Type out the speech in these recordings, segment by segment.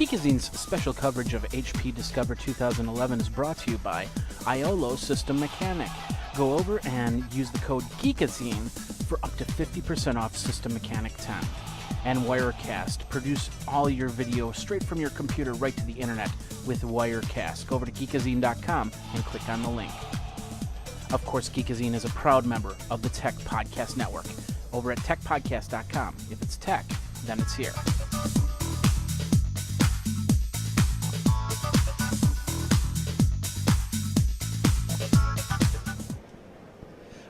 Geekazine's special coverage of HP Discover 2011 is brought to you by Iolo System Mechanic. Go over and use the code Geekazine for up to 50% off System Mechanic 10. And Wirecast. Produce all your video straight from your computer right to the internet with Wirecast. Go over to geekazine.com and click on the link. Of course, Geekazine is a proud member of the Tech Podcast Network. Over at techpodcast.com. If it's tech, then it's here.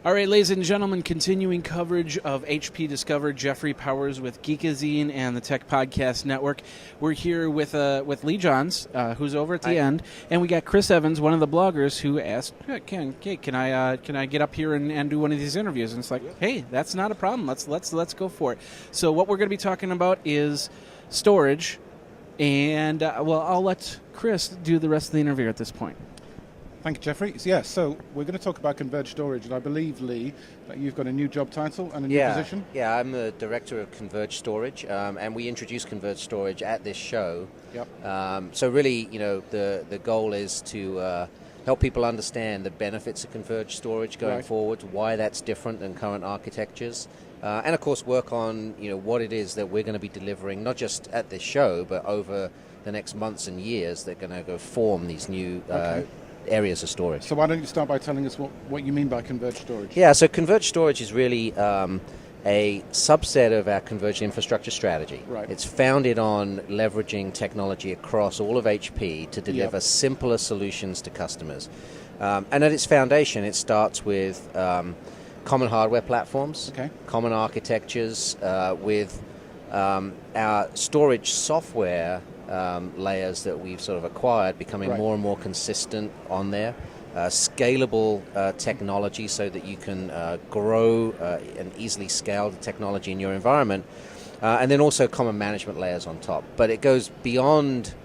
All right, ladies and gentlemen, continuing coverage of HP Discover. Jeffrey Powers with Geekazine and the Tech Podcast Network. We're here with Lee Johns, who's over at the end, and we got Chris Evans, one of the bloggers, who asked, "Can I get up here and do one of these interviews?" And it's like, hey, that's not a problem. Let's go for it. So what we're going to be talking about is storage, and I'll let Chris do the rest of the interview at this point. Thank you, Jeffrey. So we're going to talk about Converged Storage, and I believe, Lee, that you've got a new job title and a new position. Yeah, I'm the director of Converged Storage, and we introduced Converged Storage at this show. Yep. So really, the goal is to help people understand the benefits of Converged Storage going forward, why that's different than current architectures, and of course work on what it is that we're going to be delivering, not just at this show, but over the next months and years that are going to go form these new areas of storage. So why don't you start by telling us what you mean by Converged Storage? Yeah, so Converged Storage is really a subset of our converged infrastructure strategy. Right. It's founded on leveraging technology across all of HP to deliver simpler solutions to customers. And at its foundation, it starts with common hardware platforms, common architectures, with our storage software layers that we've sort of acquired becoming more and more consistent on there. Scalable technology so that you can grow and easily scale the technology in your environment. And then also common management layers on top. But it goes beyond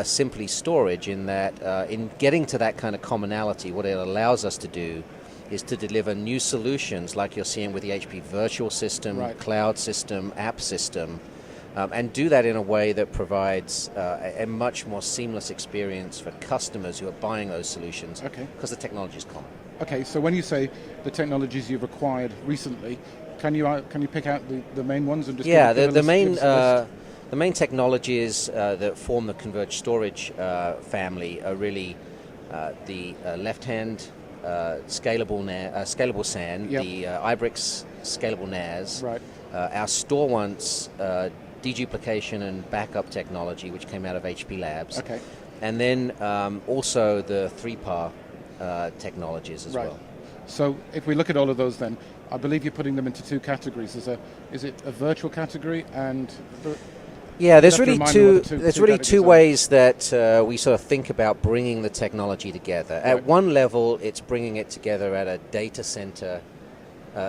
simply storage in that in getting to that kind of commonality, what it allows us to do is to deliver new solutions like you're seeing with the HP virtual system, cloud system, app system, and do that in a way that provides a much more seamless experience for customers who are buying those solutions because the technology is common. Okay, so when you say the technologies you've acquired recently, can you pick out the main ones and just the main technologies that form the Converged Storage family are really the left-hand scalable SAN, the iBricks scalable NAS, our Store Once deduplication and backup technology, which came out of HP Labs, and then also the 3PAR technologies as well. So if we look at all of those, then I believe you're putting them into two categories. Is it a virtual category and? There's really two ways that we sort of think about bringing the technology together. At one level, it's bringing it together at a data center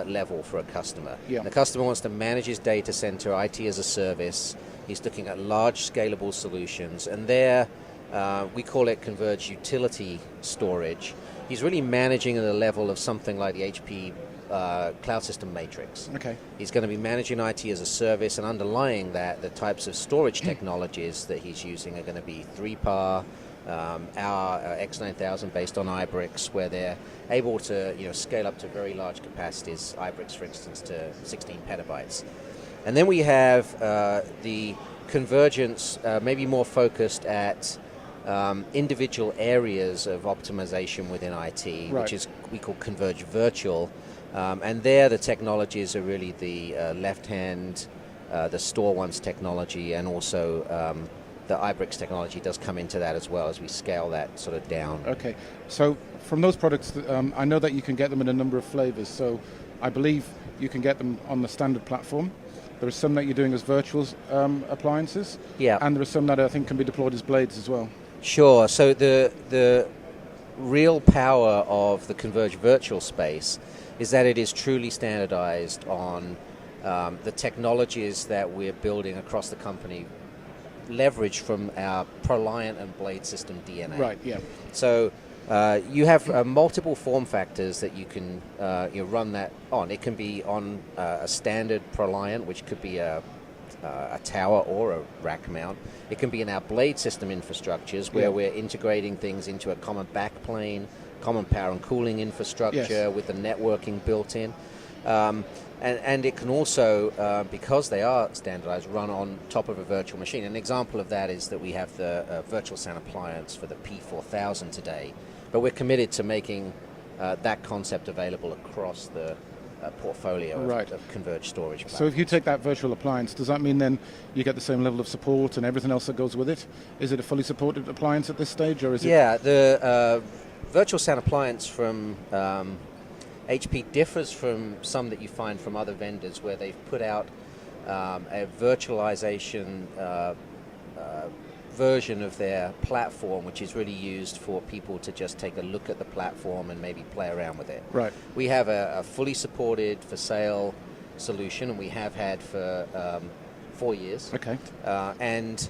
level for a customer. The customer wants to manage his data center, IT as a service. He's looking at large scalable solutions, and there we call it converged utility storage. He's really managing at a level of something like the HP Cloud System Matrix. He's going to be managing IT as a service, and underlying that, the types of storage technologies that he's using are going to be 3PAR, our X9000 based on iBricks, where they're able to scale up to very large capacities, iBricks for instance to 16 petabytes. And then we have the convergence, maybe more focused at individual areas of optimization within IT, which is we call Converged Virtual. And there the technologies are really the left-hand, the Store Once technology, and also the iBricks technology does come into that as well as we scale that sort of down. Okay, so from those products, I know that you can get them in a number of flavors. So I believe you can get them on the standard platform. There are some that you're doing as virtual appliances. And there are some that I think can be deployed as blades as well. Sure, so the real power of the Converged Virtual space is that it is truly standardized on the technologies that we're building across the company, leveraged from our ProLiant and Blade system DNA. So you have multiple form factors that you can run that on. It can be on a standard ProLiant, which could be a a tower or a rack mount. It can be in our blade system infrastructures where we're integrating things into a common backplane, common power and cooling infrastructure with the networking built in. And it can also, because they are standardized, run on top of a virtual machine. An example of that is that we have the virtual SAN appliance for the P4000 today, but we're committed to making that concept available across the portfolio of converged storage platforms. So if you take that virtual appliance, does that mean then you get the same level of support and everything else that goes with it? Is it a fully supported appliance at this stage, or is it? Yeah, the virtual SAN appliance from HP differs from some that you find from other vendors where they've put out a virtualization version of their platform, which is really used for people to just take a look at the platform and maybe play around with it. Right. We have a fully supported for sale solution, and we have had for 4 years. Okay. And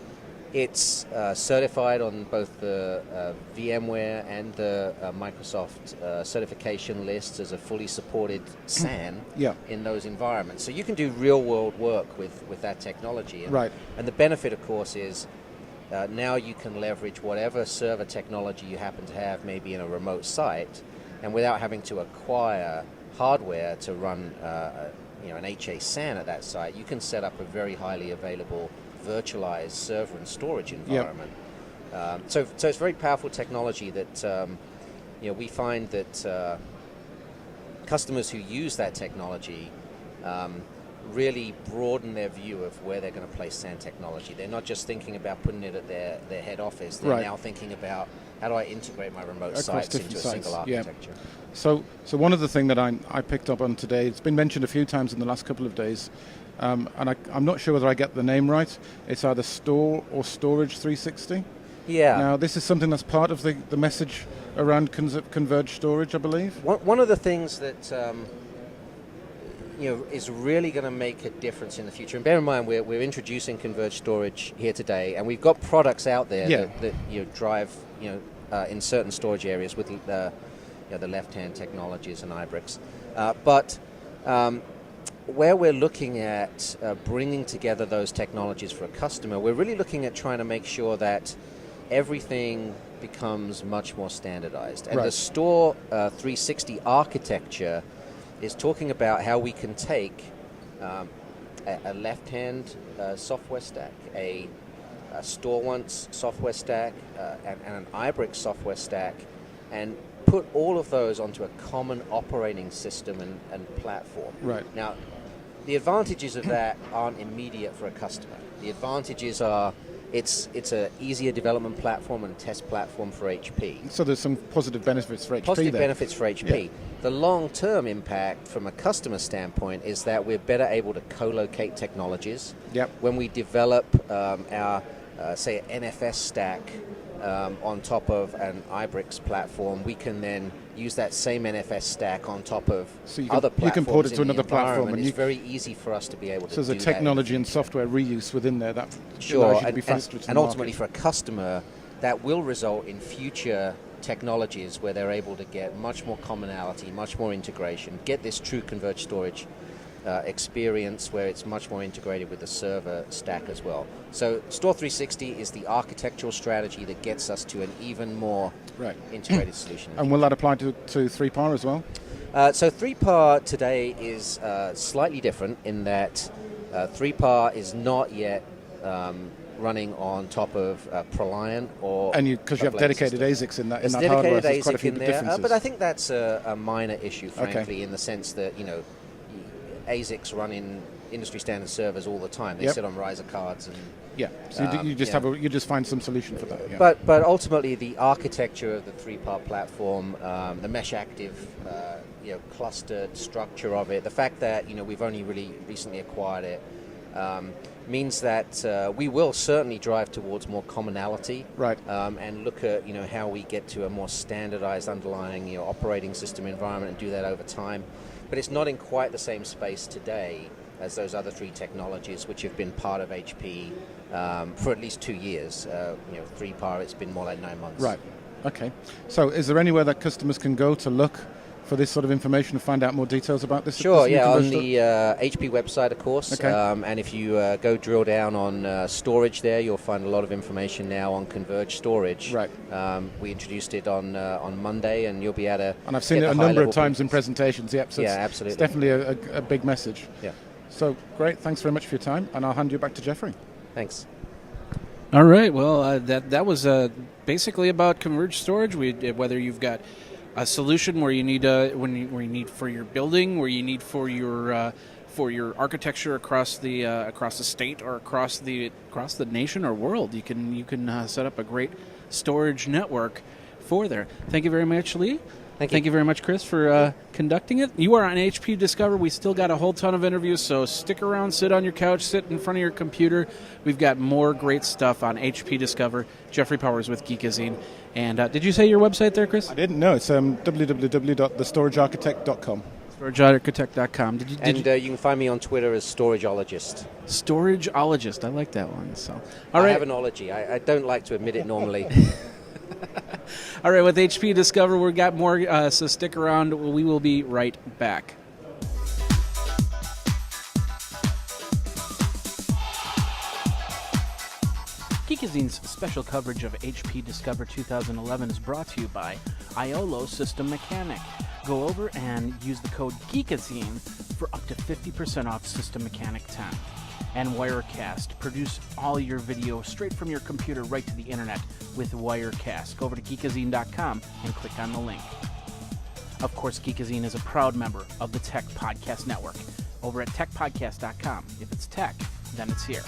it's certified on both the VMware and the Microsoft certification lists as a fully supported SAN in those environments. So you can do real-world work with that technology. And, and the benefit, of course, is now you can leverage whatever server technology you happen to have, maybe in a remote site, and without having to acquire hardware to run an HA SAN at that site, you can set up a very highly available virtualized server and storage environment. So it's very powerful technology that we find that customers who use that technology really broaden their view of where they're going to place SAN technology. They're not just thinking about putting it at their head office. They're now thinking about how do I integrate my remote sites into a single architecture. So one of the things that I picked up on today, it's been mentioned a few times in the last couple of days, and I'm not sure whether I get the name right. It's either Store or Storage 360. Yeah. Now, this is something that's part of the message around converged storage, I believe. One of the things that is really going to make a difference in the future. And bear in mind, we're introducing converged storage here today, and we've got products out there that drive in certain storage areas with the left-hand technologies and iBricks. But where we're looking at bringing together those technologies for a customer, we're really looking at trying to make sure that everything becomes much more standardized. And the Store 360 architecture is talking about how we can take a left-hand software stack, a Store Once software stack, and an iBrick software stack, and put all of those onto a common operating system and platform. Right. Now, the advantages of that aren't immediate for a customer. The advantages are it's an easier development platform and test platform for HP. So there's some positive benefits for HP Positive there. benefits for HP. Yeah. The long-term impact from a customer standpoint is that we're better able to co-locate technologies. Yep. When we develop our, say, NFS stack on top of an iBricks platform, we can then use that same NFS stack on top of other platforms. You can port it to another platform. And it's very easy for us to be able to do that. So there's a technology and software reuse within there that sure, allows you to be faster to and the ultimately market. for a customer, that will result in future technologies where they're able to get much more commonality, much more integration, get this true converged storage experience where it's much more integrated with the server stack as well. So Store 360 is the architectural strategy that gets us to an even more integrated solution. And will that apply to 3PAR as well? So 3PAR today is slightly different in that 3PAR is not yet running on top of Proliant or... And because you have dedicated ASICs in that hardware, dedicated there's quite a ASIC few in there, differences. but I think that's a minor issue, frankly, in the sense that, ASICs run in industry standard servers all the time. They sit on riser cards and... Yeah, so you just you just find some solution for that. Yeah. But ultimately, the architecture of the 3PAR platform, the mesh active, clustered structure of it, the fact that we've only really recently acquired it, means that we will certainly drive towards more commonality, and look at how we get to a more standardized underlying operating system environment and do that over time. But it's not in quite the same space today as those other three technologies, which have been part of HP for at least 2 years. 3PAR, it's been more like 9 months. Right. Okay. So is there anywhere that customers can go to look for this sort of information to find out more details about this? Sure, this on the HP website, of course. Okay. And if you go drill down on storage there, you'll find a lot of information now on Converged storage. Right. We introduced it on Monday, and you'll be able to. And I've seen it a number of times in presentations. Yep. So absolutely. It's definitely a big message. Yeah. So great. Thanks very much for your time, and I'll hand you back to Jeffrey. Thanks. All right. Well, that was basically about converged storage. Whether you've got a solution where you need where you need for your building, where you need for your architecture across the state or across the nation or world, you can set up a great storage network for there. Thank you very much, Lee. Thank you very much, Chris, for conducting it. You are on HP Discover. We still got a whole ton of interviews, so stick around, sit on your couch, sit in front of your computer. We've got more great stuff on HP Discover. Jeffrey Powers with Geekazine. And did you say your website there, Chris? I didn't know. It's www.thestoragearchitect.com. Storagearchitect.com. You can find me on Twitter as Storageologist. Storageologist. I like that one. So, all right. I have an ology. I don't like to admit it normally. All right, with HP Discover, we've got more, so stick around. We will be right back. Geekazine's special coverage of HP Discover 2011 is brought to you by Iolo System Mechanic. Go over and use the code Geekazine for up to 50% off System Mechanic 10. And Wirecast. Produce all your video straight from your computer right to the internet with Wirecast. Go over to geekazine.com and click on the link. Of course, Geekazine is a proud member of the Tech Podcast Network over at techpodcast.com. If it's tech, then it's here.